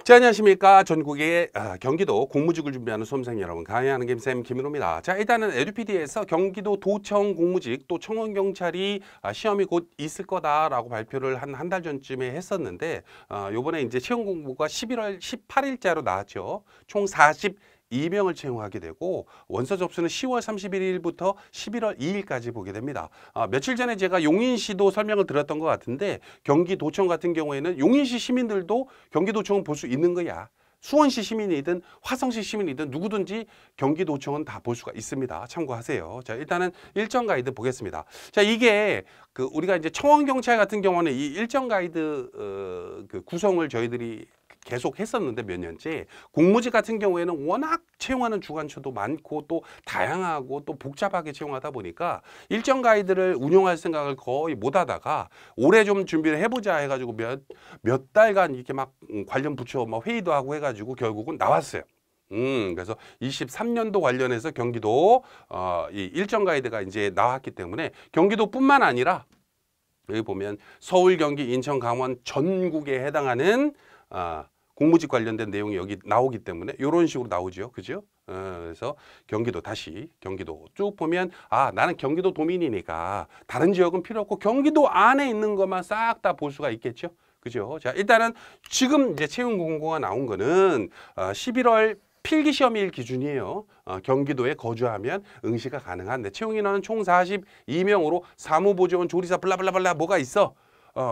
자, 안녕하십니까. 전국의 경기도 공무직을 준비하는 수험생 여러분, 강의하는 김쌤 김민호입니다. 자, 일단은 에듀피디에서 경기도 도청 공무직 또 청원경찰이 시험이 곧 있을 거다라고 발표를 한 달 전쯤에 했었는데 요번에 이제 채용 공고가 11월 18일자로 나왔죠. 총 42명을 채용하게 되고 원서 접수는 10월 31일부터 11월 2일까지 보게 됩니다. 며칠 전에 제가 용인시도 설명을 드렸던 것 같은데 경기도청 같은 경우에는 용인시 시민들도 경기도청은 볼 수 있는 거야. 수원시 시민이든 화성시 시민이든 누구든지 경기도청은 다 볼 수가 있습니다. 참고하세요. 자, 일단은 일정 가이드 보겠습니다. 자, 이게 우리가 이제 청원경찰 같은 경우는 이 일정 가이드 그 구성을 저희들이 계속 했었는데 몇 년째 공무직 같은 경우에는 워낙 채용하는 주관처도 많고 또 다양하고 또 복잡하게 채용하다 보니까 일정 가이드를 운용할 생각을 거의 못 하다가 올해 좀 준비를 해보자 해가지고 몇 달간 이렇게 막 관련 부처 뭐 회의도 하고 해가지고 결국은 나왔어요. 그래서 23년도 관련해서 경기도 이 일정 가이드가 이제 나왔기 때문에 경기도뿐만 아니라 여기 보면 서울, 경기, 인천, 강원 전국에 해당하는 공무직 관련된 내용이 여기 나오기 때문에 이런 식으로 나오죠. 그죠? 그래서 경기도 다시 경기도 쭉 보면 나는 경기도 도민이니까 다른 지역은 필요 없고 경기도 안에 있는 것만 싹 다 볼 수가 있겠죠. 그죠? 자, 일단은 지금 이제 채용 공고가 나온 거는 11월 필기시험일 기준이에요. 경기도에 거주하면 응시가 가능한데 채용 인원은 총 42명으로 사무보조원, 조리사 블라블라블라 뭐가 있어.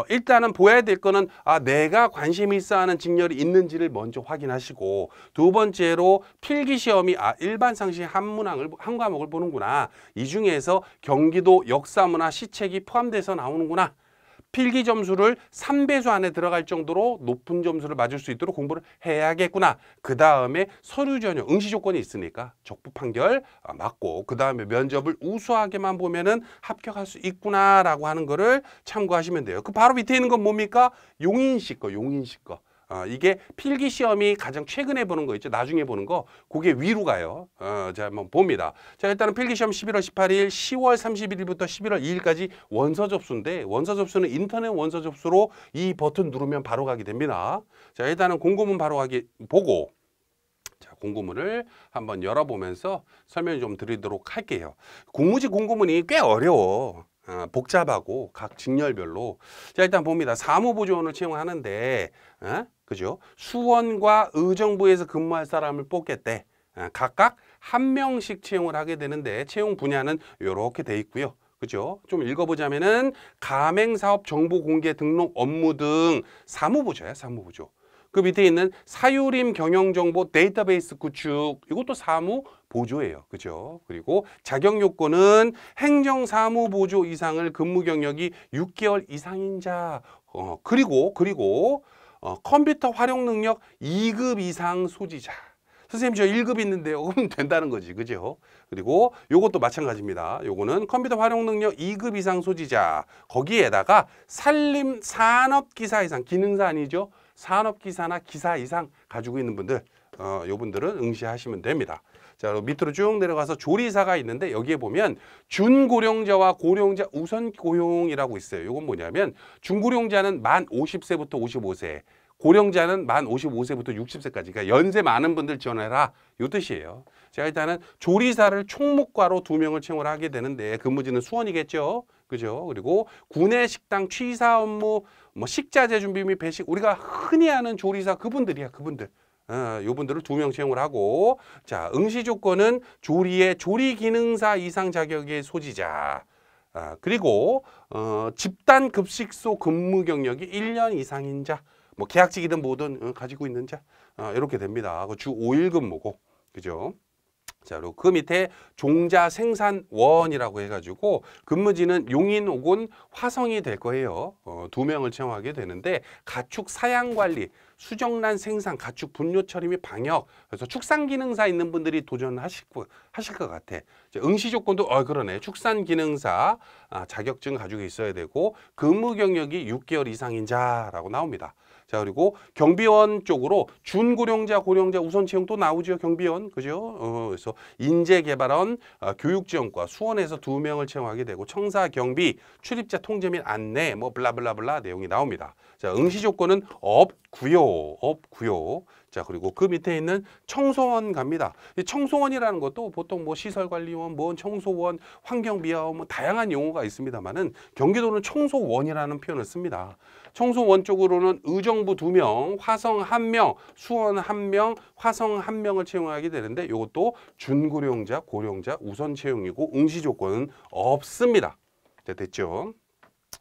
일단은 보여야 될 거는 내가 관심 있어 하는 직렬이 있는지를 먼저 확인하시고 두 번째로 필기시험이 일반 상식 한 과목을 보는구나. 이 중에서 경기도 역사문화 시책이 포함돼서 나오는구나. 필기 점수를 3배수 안에 들어갈 정도로 높은 점수를 맞을 수 있도록 공부를 해야겠구나. 그 다음에 서류 전형, 응시 조건이 있으니까 적부 판결 맞고 그 다음에 면접을 우수하게만 보면은 합격할 수 있구나라고 하는 거를 참고하시면 돼요. 그 바로 밑에 있는 건 뭡니까? 용인시 거, 용인시 거. 이게 필기 시험이 가장 최근에 보는 거 있죠. 나중에 보는 거. 그게 위로 가요. 자, 한번 봅니다. 자, 일단은 필기 시험 11월 18일, 10월 31일부터 11월 2일까지 원서 접수인데 원서 접수는 인터넷 원서 접수로 이 버튼 누르면 바로 가게 됩니다. 자, 일단은 공고문 바로 보고 자, 공고문을 한번 열어보면서 설명을 좀 드리도록 할게요. 공무직 공고문이 꽤 어려워. 복잡하고 각 직렬별로. 자, 일단 봅니다. 사무보조원을 채용하는데 그죠? 수원과 의정부에서 근무할 사람을 뽑겠대. 각각 한 명씩 채용을 하게 되는데 채용 분야는 이렇게 돼 있고요. 그죠? 좀 읽어보자면은 가맹사업 정보 공개 등록 업무 등 사무보조야, 사무보조. 그 밑에 있는 사유림 경영정보 데이터베이스 구축, 이것도 사무보조예요. 그죠? 그리고 자격 요건은 행정사무보조 이상을 근무 경력이 6개월 이상인 자, 그리고 컴퓨터 활용 능력 2급 이상 소지자. 선생님 저 1급 있는데요. 그럼 된다는 거지. 그죠? 그리고 요것도 마찬가지입니다. 요거는 컴퓨터 활용 능력 2급 이상 소지자. 거기에다가 산림 산업기사 이상, 기능사 아니죠? 산업기사나 기사 이상 가지고 있는 분들, 요분들은 응시하시면 됩니다. 자, 밑으로 쭉 내려가서 조리사가 있는데 여기에 보면 준고령자와 고령자 우선 고용이라고 있어요. 요건 뭐냐면 준고령자는 만 50세부터 55세, 고령자는 만 55세부터 60세까지, 그러니까 연세 많은 분들 지원해라, 요 뜻이에요. 자, 일단은 조리사를 총무과로 2명을 채용을 하게 되는데 근무지는 수원이겠죠. 그죠? 그리고 구내 식당 취사 업무, 뭐 식자재 준비 및 배식, 우리가 흔히 아는 조리사 그분들이야, 그분들. 요분들을 2명 채용을 하고, 자, 응시 조건은 조리의 조리 기능사 이상 자격의 소지자. 그리고 집단 급식소 근무 경력이 1년 이상인 자, 뭐 계약직이든 뭐든 가지고 있는 자, 이렇게 됩니다. 주 5일 근무고, 그죠? 자, 그리고 그 밑에 종자 생산원이라고 해가지고 근무지는 용인 혹은 화성이 될 거예요. 2명을 채용하게 되는데 가축 사양 관리, 수정란 생산, 가축 분뇨 처리 및 방역, 그래서 축산 기능사 있는 분들이 도전하실 것 같아. 응시 조건도 그러네. 축산 기능사 자격증 가지고 있어야 되고 근무 경력이 6개월 이상인 자라고 나옵니다. 자, 그리고 경비원 쪽으로 준고령자, 고령자 우선 채용 또 나오죠. 경비원. 그죠? 그래서 인재개발원, 교육지원과 수원에서 2명을 채용하게 되고 청사, 경비, 출입자 통제 및 안내, 뭐 블라블라블라 내용이 나옵니다. 자, 응시 조건은 없고요. 자, 그리고 그 밑에 있는 청소원 갑니다. 이 청소원이라는 것도 보통 뭐 시설관리원, 뭐 청소원, 환경미화원, 뭐 다양한 용어가 있습니다만은 경기도는 청소원이라는 표현을 씁니다. 청소원 쪽으로는 의정부 2명, 화성 1명, 수원 1명, 화성 1명을 채용하게 되는데 이것도 준고령자, 고령자 우선 채용이고 응시 조건은 없습니다. 자, 됐죠?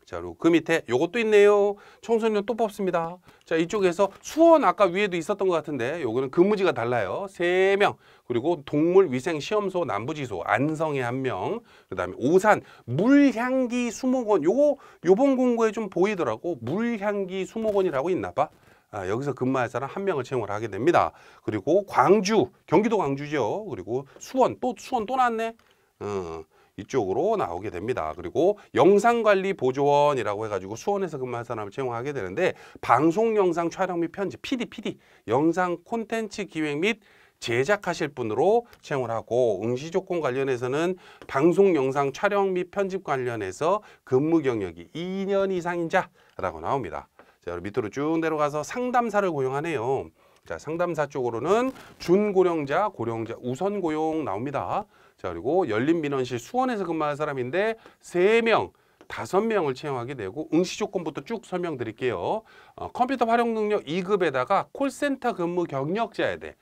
자, 그리고 그 밑에 요것도 있네요. 청소년 또 뽑습니다. 자, 이쪽에서 수원 아까 위에도 있었던 것 같은데 요거는 근무지가 달라요. 3명. 그리고 동물위생시험소 남부지소 안성에 1명. 그다음에 오산 물향기 수목원. 요번 공고에 좀 보이더라고. 물향기 수목원이라고 있나 봐. 아, 여기서 근무할 사람 1명을 채용을 하게 됩니다. 그리고 광주, 경기도 광주죠. 그리고 수원 또 나왔네. 이쪽으로 나오게 됩니다. 그리고 영상관리보조원이라고 해가지고 수원에서 근무할 사람을 채용하게 되는데 방송 영상 촬영 및 편집, PD, 영상 콘텐츠 기획 및 제작하실 분으로 채용을 하고 응시 조건 관련해서는 방송 영상 촬영 및 편집 관련해서 근무 경력이 2년 이상인 자라고 나옵니다. 자, 밑으로 쭉 내려가서 상담사를 고용하네요. 자, 상담사 쪽으로는 준고령자, 고령자 우선 고용 나옵니다. 자, 그리고 열린민원실 수원에서 근무하는 사람인데 3명, 5명을 채용하게 되고 응시 조건부터 쭉 설명드릴게요. 컴퓨터 활용 능력 2급에다가 콜센터 근무 경력자야 돼.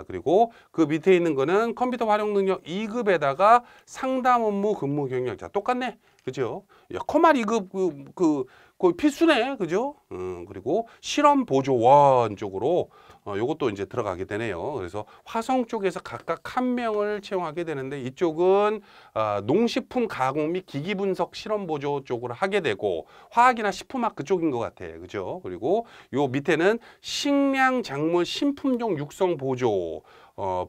그리고 그 밑에 있는 거는 컴퓨터 활용 능력 2급에다가 상담 업무 근무 경력자. 똑같네. 그죠? 야, 커말 2급 거의 필수네. 그죠? 그리고 실험 보조원 쪽으로 요것도 이제 들어가게 되네요. 그래서 화성 쪽에서 각각 1명을 채용하게 되는데 이쪽은 농식품 가공 및 기기 분석 실험 보조 쪽으로 하게 되고 화학이나 식품학 그쪽인 것 같아. 그죠? 그리고 요 밑에는 식량 작물 신품종 육성 보조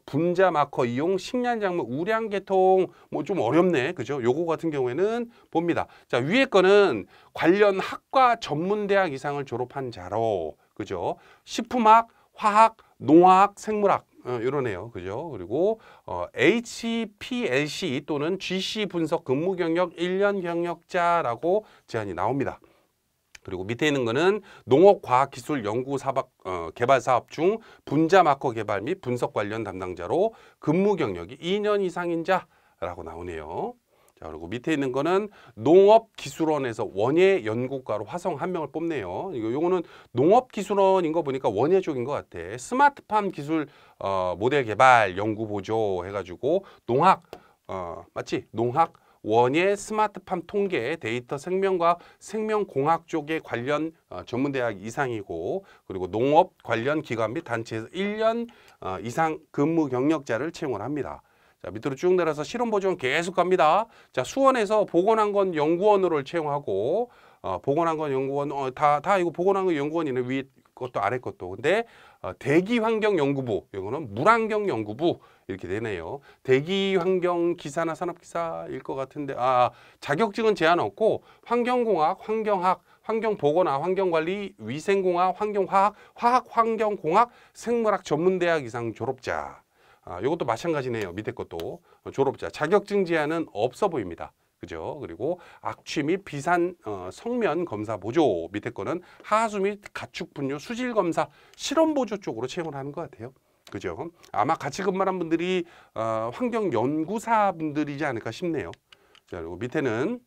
분자 마커 이용 식량작물 우량 계통 뭐 좀 어렵네. 그죠? 요거 같은 경우에는 봅니다. 자, 위에 거는 관련 학과 전문대학 이상을 졸업한 자로 그죠? 식품학, 화학, 농학, 생물학 이러네요. 그죠? 그리고 HPLC 또는 GC 분석 근무 경력 1년 경력자라고 제한이 나옵니다. 그리고 밑에 있는 거는 농업과학기술 개발 사업 중 분자 마커 개발 및 분석 관련 담당자로 근무 경력이 2년 이상인 자라고 나오네요. 자, 그리고 밑에 있는 거는 농업기술원에서 원예 연구가로 화성 1명을 뽑네요. 요거는 농업기술원인 거 보니까 원예 쪽인 것 같아. 스마트팜 기술 모델 개발 연구 보조 해가지고 농학 맞지? 농학 원예 스마트팜 통계 데이터 생명과학 생명공학 쪽에 관련 전문대학 이상이고 그리고 농업 관련 기관 및 단체에서 1년 이상 근무 경력자를 채용을 합니다. 자, 밑으로 쭉 내려서 실험보조원 계속 갑니다. 자, 수원에서 보건환건 연구원으로 채용하고 보건환건 연구원 다 이거 보건환건 연구원이네. 위 것도 아래 것도. 근데 대기환경연구부 이거는 물환경연구부 이렇게 되네요. 대기환경기사나 산업기사일 것 같은데 자격증은 제한 없고 환경공학, 환경학, 환경보건학, 환경관리, 위생공학, 환경화학, 화학환경공학, 생물학 전문대학 이상 졸업자. 이것도 마찬가지네요. 밑에 것도 졸업자. 자격증 제한은 없어 보입니다. 그죠? 그리고 악취 및 비산 성면 검사 보조. 밑에 거는 하수 및 가축 분뇨 수질 검사 실험 보조 쪽으로 채용을 하는 것 같아요. 그죠? 아마 같이 근무한 분들이 환경연구사 분들이지 않을까 싶네요. 자, 그리고 밑에는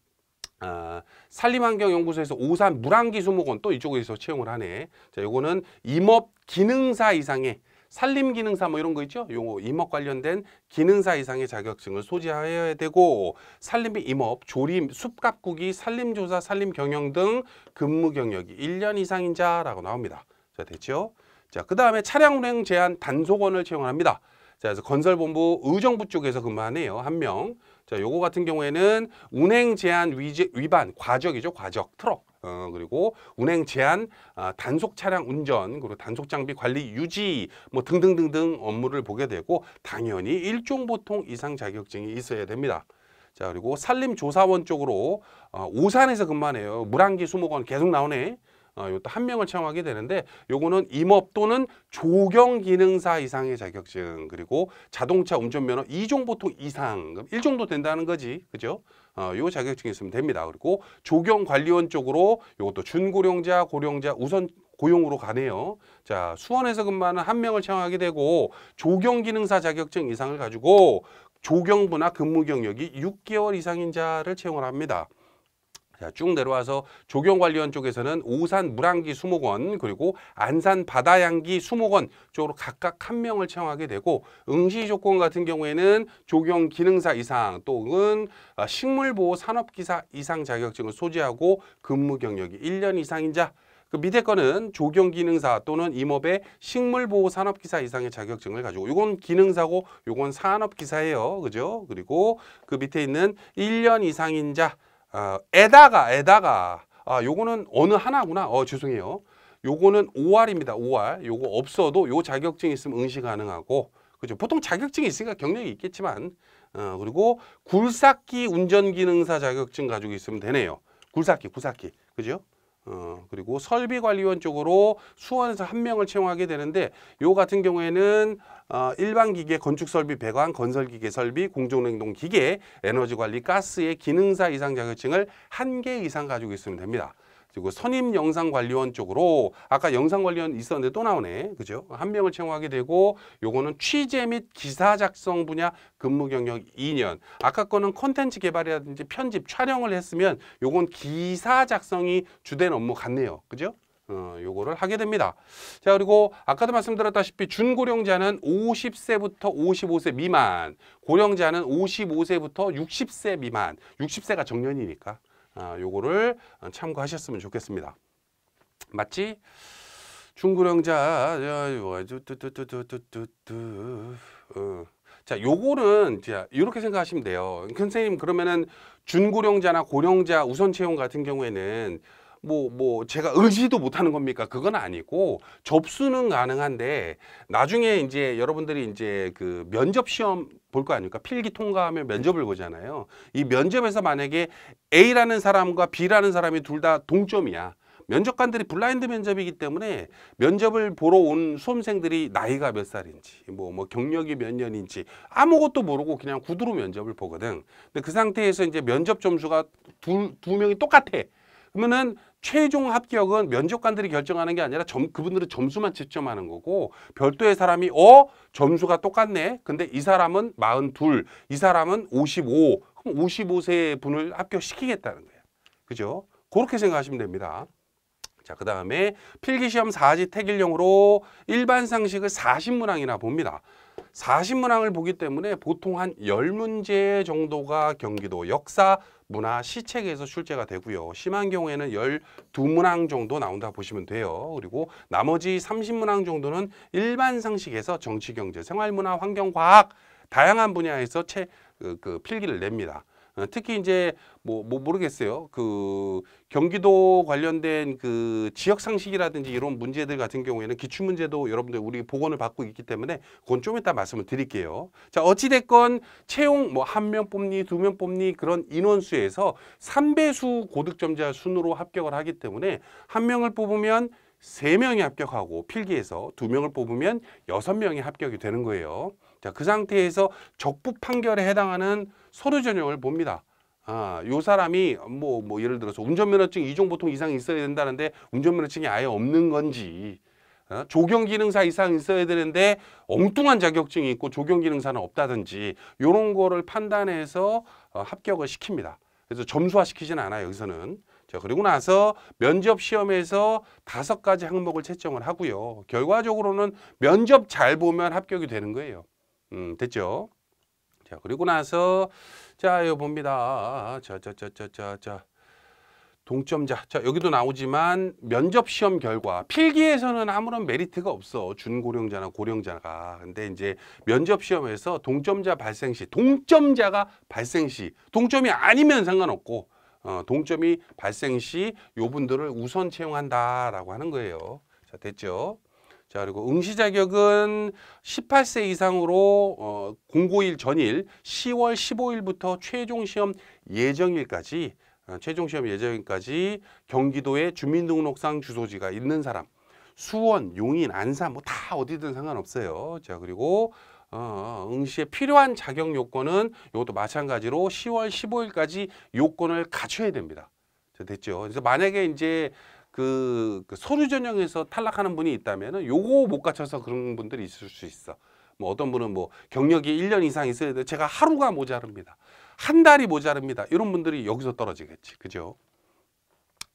산림환경연구소에서 오산 물안기수목원 또 이쪽에서 채용을 하네. 자, 요거는 임업 기능사 이상의 산림기능사 뭐 이런 거 있죠? 요거 임업 관련된 기능사 이상의 자격증을 소지하여야 되고 산림 및 임업, 조림, 숲가꾸기, 산림조사, 산림경영 등 근무 경력이 1년 이상인 자라고 나옵니다. 자, 됐죠? 자, 그 다음에 차량 운행 제한 단속원을 채용합니다. 자, 그래서 건설본부 의정부 쪽에서 근무하네요. 1명. 자, 요거 같은 경우에는 운행 제한 위반, 과적이죠. 과적, 트럭. 그리고 운행 제한, 단속 차량 운전, 그리고 단속 장비 관리 유지 뭐 등등등등 업무를 보게 되고 당연히 일종 보통 이상 자격증이 있어야 됩니다. 자, 그리고 산림조사원 쪽으로 오산에서 근무하네요. 물안기 수목원 계속 나오네. 요것도 1명을 채용하게 되는데 요거는 임업 또는 조경기능사 이상의 자격증 그리고 자동차 운전면허 2종 보통 이상 1정도 된다는 거지. 그죠? 요 자격증이 있으면 됩니다. 그리고 조경관리원 쪽으로 요것도 준고령자, 고령자 우선 고용으로 가네요. 자, 수원에서 근무하는 한 명을 채용하게 되고 조경기능사 자격증 이상을 가지고 조경부나 근무 경력이 6개월 이상인 자를 채용을 합니다. 자, 쭉 내려와서 조경관리원 쪽에서는 오산 물안기 수목원 그리고 안산 바다양기 수목원 쪽으로 각각 한 명을 채용하게 되고 응시 조건 같은 경우에는 조경기능사 이상 또는 식물보호 산업기사 이상 자격증을 소지하고 근무 경력이 1년 이상인 자, 그 밑에 거는 조경기능사 또는 임업의 식물보호 산업기사 이상의 자격증을 가지고 요건 기능사고 요건 산업기사예요. 그죠? 그리고 그 밑에 있는 1년 이상인 자 에다가 요거는 어느 하나구나. 죄송해요. 요거는 5알입니다. 5알. 요거 없어도 요 자격증이 있으면 응시 가능하고. 그죠? 보통 자격증이 있으니까 경력이 있겠지만 그리고 굴삭기 운전기능사 자격증 가지고 있으면 되네요. 굴삭기. 그죠? 그리고 설비관리원 쪽으로 수원에서 한 명을 채용하게 되는데 요 같은 경우에는 일반기계, 건축설비, 배관, 건설기계 설비, 공정냉동기계, 에너지관리, 가스의 기능사 이상 자격증을 1개 이상 가지고 있으면 됩니다. 그리고 선임영상관리원 쪽으로 아까 영상관리원 있었는데 또 나오네. 그죠? 한 명을 채용하게 되고 요거는 취재 및 기사 작성 분야 근무 경력 2년. 아까 거는 콘텐츠 개발이라든지 편집, 촬영을 했으면 요건 기사 작성이 주된 업무 같네요. 그죠? 요거를 하게 됩니다. 자, 그리고 아까도 말씀드렸다시피 준고령자는 50세부터 55세 미만, 고령자는 55세부터 60세 미만, 60세가 정년이니까 요거를 참고하셨으면 좋겠습니다. 맞지? 준고령자 자, 요거는 자, 이렇게 생각하시면 돼요. 선생님 그러면은 준고령자나 고령자 우선 채용 같은 경우에는 뭐 제가 의지도 못하는 겁니까? 그건 아니고 접수는 가능한데 나중에 이제 여러분들이 이제 그 면접 시험 볼 거 아닙니까? 필기 통과하면 면접을 보잖아요. 이 면접에서 만약에 A라는 사람과 B라는 사람이 둘 다 동점이야. 면접관들이 블라인드 면접이기 때문에 면접을 보러 온 수험생들이 나이가 몇 살인지 뭐 경력이 몇 년인지 아무것도 모르고 그냥 구두로 면접을 보거든. 근데 그 상태에서 이제 면접 점수가 두 명이 똑같아. 그러면은 최종 합격은 면접관들이 결정하는 게 아니라 그분들은 점수만 채점하는 거고 별도의 사람이 점수가 똑같네. 근데 이 사람은 42, 이 사람은 55. 그럼 55세 분을 합격시키겠다는 거예요. 그죠? 그렇게 생각하시면 됩니다. 자, 그 다음에 필기시험 4지 택일용으로 일반 상식을 40문항이나 봅니다. 40문항을 보기 때문에 보통 한 10문제 정도가 경기도 역사, 문화, 시책에서 출제가 되고요. 심한 경우에는 12문항 정도 나온다 보시면 돼요. 그리고 나머지 30문항 정도는 일반 상식에서 정치, 경제, 생활문화, 환경과학 다양한 분야에서 그 필기를 냅니다. 특히 이제 모르겠어요. 그 경기도 관련된 그 지역 상식이라든지 이런 문제들 같은 경우에는 기출 문제도 여러분들 우리 복원을 받고 있기 때문에 그건 좀 이따 말씀을 드릴게요. 자, 어찌 됐건 채용 한 명 뽑니, 2명 뽑니 그런 인원수에서 3배수 고득점자 순으로 합격을 하기 때문에 한 명을 뽑으면 3명이 합격하고 필기에서 2명을 뽑으면 6명이 합격이 되는 거예요. 자, 그 상태에서 적부 판결에 해당하는 서류 전형을 봅니다. 요 사람이 예를 들어서 운전면허증 2종 보통 이상 있어야 된다는데 운전면허증이 아예 없는 건지, 조경기능사 이상 있어야 되는데 엉뚱한 자격증이 있고 조경기능사는 없다든지 이런 거를 판단해서 합격을 시킵니다. 그래서 점수화 시키지는 않아요, 여기서는. 자, 그리고 나서 면접 시험에서 5가지 항목을 채점을 하고요. 결과적으로는 면접 잘 보면 합격이 되는 거예요. 됐죠? 자, 그리고 나서 자, 이거 봅니다. 자, 동점자. 자, 여기도 나오지만 면접 시험 결과 필기에서는 아무런 메리트가 없어. 준고령자나 고령자가. 근데 이제 면접 시험에서 동점자 발생 시, 동점자가 발생 시, 동점이 아니면 상관없고 동점이 발생 시 요분들을 우선 채용한다라고 하는 거예요. 자, 됐죠? 자, 그리고 응시 자격은 18세 이상으로 공고일 전일 10월 15일부터 최종 시험 예정일까지 경기도에 주민등록상 주소지가 있는 사람, 수원, 용인, 안산 뭐 다 어디든 상관없어요. 자, 그리고 응시에 필요한 자격 요건은 이것도 마찬가지로 10월 15일까지 요건을 갖춰야 됩니다. 자, 됐죠? 그래서 만약에 이제 그 서류 전형에서 탈락하는 분이 있다면은 요거 못 갖춰서 그런 분들이 있을 수 있어. 뭐 어떤 분은 뭐 경력이 1년 이상 있어야 돼. 제가 하루가 모자릅니다. 한 달이 모자릅니다. 이런 분들이 여기서 떨어지겠지. 그죠?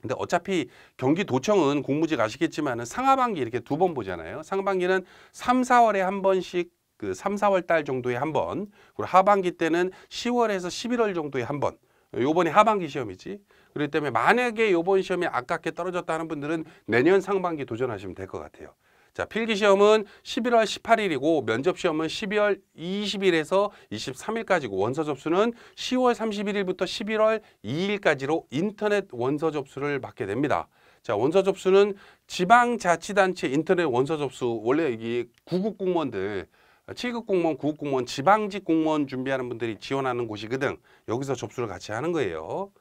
근데 어차피 경기도청은 공무직 아시겠지만은 상하반기 이렇게 두 번 보잖아요. 상반기는 3, 4월에 한 번씩 그 3, 4월 달 정도에 한 번, 그리고 하반기 때는 10월에서 11월 정도에 한 번. 요번이 하반기 시험이지. 그렇기 때문에 만약에 요번 시험에 아깝게 떨어졌다 하는 분들은 내년 상반기 도전하시면 될 것 같아요. 자, 필기시험은 11월 18일이고 면접시험은 12월 20일에서 23일까지고 원서 접수는 10월 31일부터 11월 2일까지로 인터넷 원서 접수를 받게 됩니다. 자, 원서 접수는 지방자치단체 인터넷 원서 접수, 원래 이게 구급 공무원들 7급 공무원, 9급 공무원, 지방직 공무원 준비하는 분들이 지원하는 곳이거든. 여기서 접수를 같이 하는 거예요.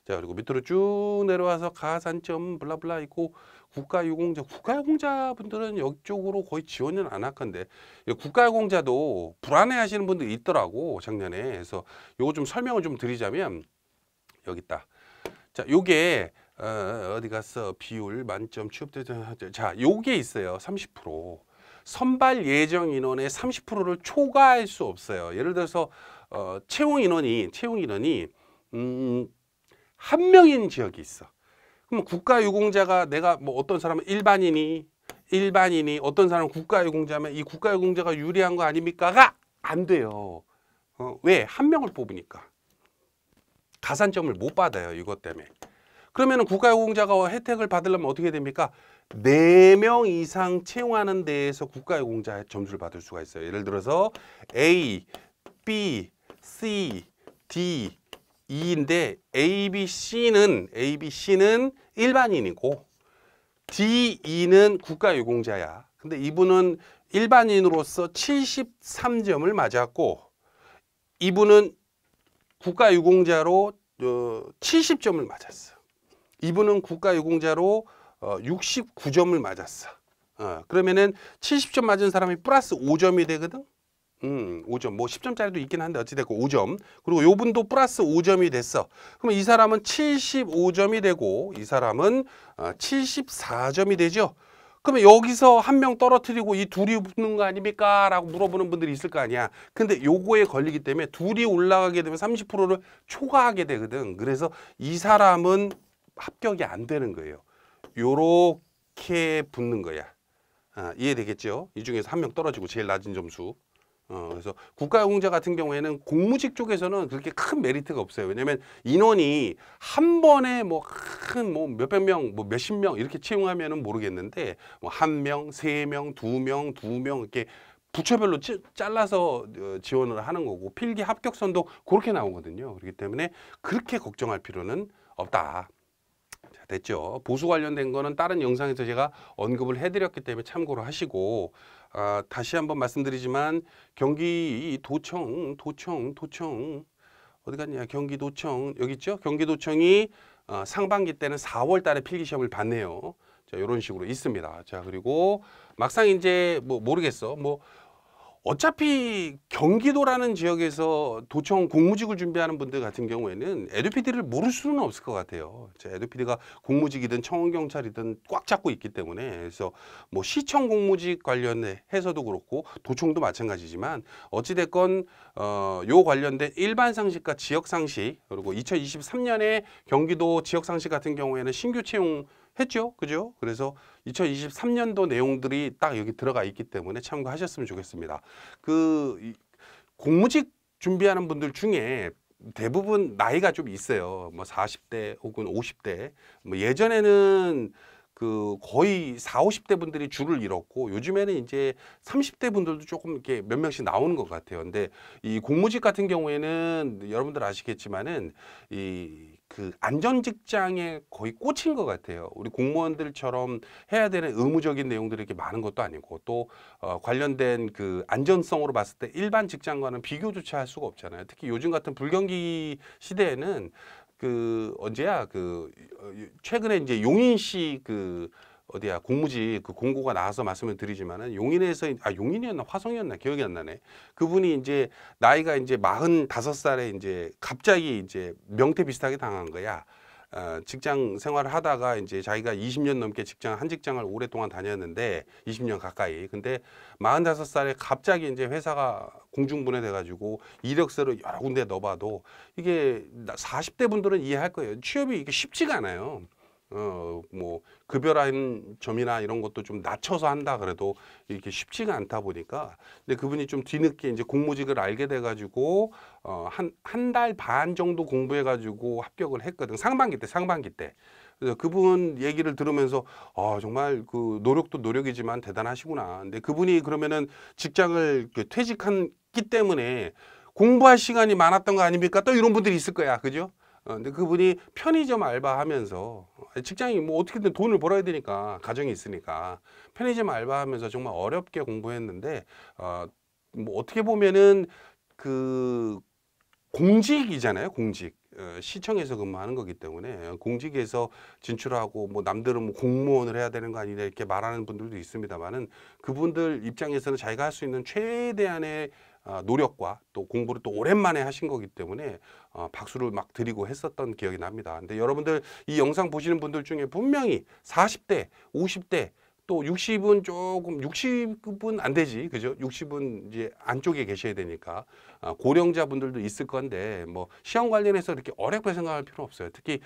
자, 그리고 밑으로 쭉 내려와서 가산점 블라블라 있고 국가유공자, 국가유공자 분들은 이쪽으로 거의 지원은 안 할 건데 국가유공자도 불안해 하시는 분들이 있더라고 작년에. 그래서 요거 좀 설명을 좀 드리자면 여기 있다. 자, 요게 어디 갔어? 비율 만점 취업대. 자, 요게 있어요. 30%. 선발 예정 인원의 30%를 초과할 수 없어요. 예를 들어서 채용 인원이 한 명인 지역이 있어. 그럼 국가유공자가 내가 뭐 어떤 사람은 일반인이 어떤 사람은 국가유공자면 이 국가유공자가 유리한 거 아닙니까가 안 돼요. 왜? 한 명을 뽑으니까. 가산점을 못 받아요. 이것 때문에. 그러면 국가유공자가 혜택을 받으려면 어떻게 됩니까? 4명 이상 채용하는 데에서 국가유공자 점수를 받을 수가 있어요. 예를 들어서 A, B, C, D, E인데 A, B, C는 일반인이고 D, E는 국가유공자야. 근데 이분은 일반인으로서 73점을 맞았고 이분은 국가유공자로 70점을 맞았어. 이분은 국가유공자로 69점을 맞았어. 그러면은 70점 맞은 사람이 플러스 5점이 되거든. 5점. 뭐 10점짜리도 있긴 한데 어찌됐고 5점. 그리고 요 분도 플러스 5점이 됐어. 그러면 이 사람은 75점이 되고 이 사람은 74점이 되죠. 그러면 여기서 한 명 떨어뜨리고 이 둘이 붙는 거 아닙니까? 라고 물어보는 분들이 있을 거 아니야. 근데 요거에 걸리기 때문에 둘이 올라가게 되면 30%를 초과하게 되거든. 그래서 이 사람은 합격이 안 되는 거예요. 요렇게 붙는 거야. 이해되겠죠? 이 중에서 한 명 떨어지고 제일 낮은 점수. 그래서 국가유공자 같은 경우에는 공무직 쪽에서는 그렇게 큰 메리트가 없어요. 왜냐하면 인원이 한 번에 뭐 큰 뭐 몇백 명, 뭐 몇십 명 이렇게 채용하면은 모르겠는데 뭐 한 명, 세 명, 두 명 이렇게 부처별로 잘라서 지원을 하는 거고 필기 합격선도 그렇게 나오거든요. 그렇기 때문에 그렇게 걱정할 필요는 없다. 자, 됐죠? 보수 관련된 거는 다른 영상에서 제가 언급을 해드렸기 때문에 참고로 하시고 다시 한번 말씀드리지만 경기도청 어디 갔냐? 경기도청 여기 있죠? 경기도청이 상반기 때는 4월 달에 필기시험을 봤네요. 자, 이런 식으로 있습니다. 자, 그리고 막상 이제 뭐 모르겠어. 뭐 어차피 경기도라는 지역에서 도청 공무직을 준비하는 분들 같은 경우에는 에듀피디를 모를 수는 없을 것 같아요. 에듀피디가 공무직이든 청원경찰이든 꽉 잡고 있기 때문에 그래서 뭐 시청 공무직 관련해서도 그렇고 도청도 마찬가지지만 어찌됐건 요 관련된 일반 상식과 지역 상식 그리고 2023년에 경기도 지역 상식 같은 경우에는 신규 채용 했죠. 그죠? 그래서 2023년도 내용들이 딱 여기 들어가 있기 때문에 참고하셨으면 좋겠습니다. 공무직 준비하는 분들 중에 대부분 나이가 좀 있어요. 뭐 40대 혹은 50대. 뭐 예전에는 거의 40, 50대 분들이 줄을 잃었고 요즘에는 이제 30대 분들도 조금 이렇게 몇 명씩 나오는 것 같아요. 근데 이 공무직 같은 경우에는 여러분들 아시겠지만은 안전 직장에 거의 꽂힌 것 같아요. 우리 공무원들처럼 해야 되는 의무적인 내용들이 이렇게 많은 것도 아니고 또 관련된 안전성으로 봤을 때 일반 직장과는 비교조차 할 수가 없잖아요. 특히 요즘 같은 불경기 시대에는 언제야 최근에 이제 용인시 어디야 공무직 그 공고가 나와서 말씀을 드리지만은 용인에서 용인이었나 화성이었나 기억이 안 나네. 그분이 이제 나이가 이제 45살에 이제 갑자기 이제 명태 비슷하게 당한 거야. 직장 생활을 하다가 이제 자기가 20년 넘게 한 직장을 오랫동안 다녔는데 20년 가까이. 근데 45살에 갑자기 이제 회사가 공중분해 돼가지고 이력서를 여러 군데 넣어봐도 이게 40대 분들은 이해할 거예요. 취업이 이게 쉽지가 않아요. 뭐 급여라는 점이나 이런 것도 좀 낮춰서 한다 그래도 이렇게 쉽지가 않다 보니까 근데 그분이 좀 뒤늦게 이제 공무직을 알게 돼 가지고 한 달 반 정도 공부해 가지고 합격을 했거든. 상반기 때. 그래서 그분 얘기를 들으면서 정말 그 노력도 노력이지만 대단하시구나. 근데 그분이 그러면은 직장을 퇴직했기 때문에 공부할 시간이 많았던 거 아닙니까? 또 이런 분들이 있을 거야. 그죠? 근데 그분이 편의점 알바하면서 직장이 뭐 어떻게든 돈을 벌어야 되니까 가정이 있으니까 편의점 알바하면서 정말 어렵게 공부했는데 뭐 어떻게 보면은 그 공직이잖아요. 공직. 시청에서 근무하는 거기 때문에 공직에서 진출하고 뭐 남들은 뭐 공무원을 해야 되는 거 아니냐 이렇게 말하는 분들도 있습니다만은 그분들 입장에서는 자기가 할 수 있는 최대한의 노력과 또 공부를 또 오랜만에 하신 거기 때문에 박수를 막 드리고 했었던 기억이 납니다. 근데 여러분들 이 영상 보시는 분들 중에 분명히 40대, 50대 또 60은 조금 60은 안 되지, 그죠? 60은 이제 안쪽에 계셔야 되니까 고령자분들도 있을 건데 뭐 시험 관련해서 이렇게 어렵게 생각할 필요 없어요. 특히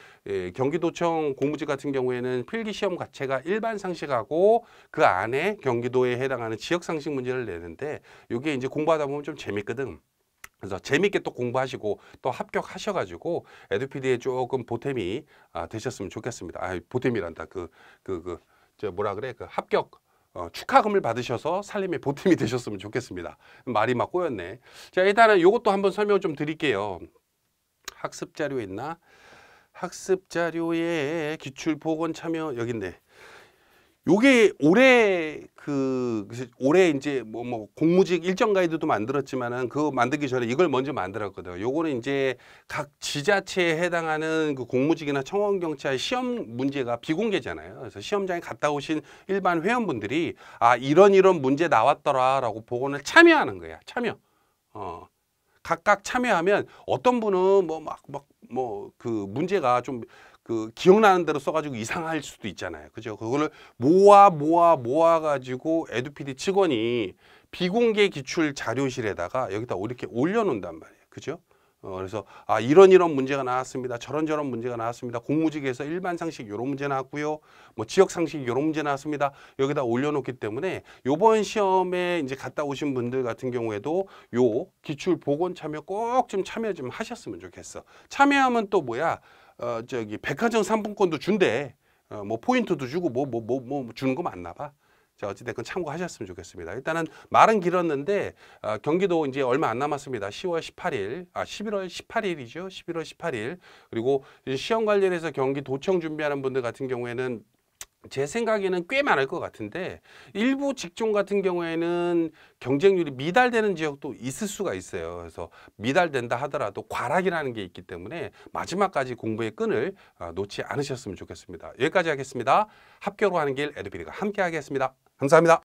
경기도청 공무직 같은 경우에는 필기 시험 자체가 일반 상식하고 그 안에 경기도에 해당하는 지역 상식 문제를 내는데 이게 이제 공부하다 보면 좀 재밌거든. 그래서 재밌게 또 공부하시고 또 합격하셔가지고 에듀피디에 조금 보탬이 되셨으면 좋겠습니다. 보탬이란다. 저 뭐라 그래? 그 합격 축하금을 받으셔서 살림에 보탬이 되셨으면 좋겠습니다. 말이 막 꼬였네. 자, 일단은 이것도 한번 설명 좀 드릴게요. 학습 자료에 있나? 학습 자료에 기출 보건 참여 여기 있네. 요게 올해 이제 뭐 공무직 일정 가이드도 만들었지만은 그거 만들기 전에 이걸 먼저 만들었거든요. 요거는 이제 각 지자체에 해당하는 그 공무직이나 청원경찰 시험 문제가 비공개잖아요. 그래서 시험장에 갔다 오신 일반 회원분들이 이런 문제 나왔더라라고 보고는 참여하는 거야. 참여. 각각 참여하면 어떤 분은 그 문제가 좀 기억나는 대로 써가지고 이상할 수도 있잖아요. 그죠? 그거를 모아가지고 에듀피디 직원이 비공개 기출 자료실에다가 여기다 이렇게 올려놓는단 말이에요. 그죠? 그래서 이런 문제가 나왔습니다. 저런 문제가 나왔습니다. 공무직에서 일반 상식 이런 문제 나왔고요. 뭐 지역 상식 이런 문제 나왔습니다. 여기다 올려놓기 때문에 요번 시험에 이제 갔다 오신 분들 같은 경우에도 요 기출 보건 참여 꼭 좀 참여 좀 하셨으면 좋겠어. 참여하면 또 뭐야? 백화점 상품권도 준대. 뭐 포인트도 주고 뭐 주는 거 맞나 봐. 자, 어찌됐건 참고하셨으면 좋겠습니다. 일단은 말은 길었는데 경기도 이제 얼마 안 남았습니다. 11월 18일이죠. 11월 18일. 그리고 시험 관련해서 경기도청 준비하는 분들 같은 경우에는 제 생각에는 꽤 많을 것 같은데 일부 직종 같은 경우에는 경쟁률이 미달되는 지역도 있을 수가 있어요. 그래서 미달된다 하더라도 과락이라는 게 있기 때문에 마지막까지 공부의 끈을 놓지 않으셨으면 좋겠습니다. 여기까지 하겠습니다. 합격으로 하는 길 에듀피디가 함께 하겠습니다. 감사합니다.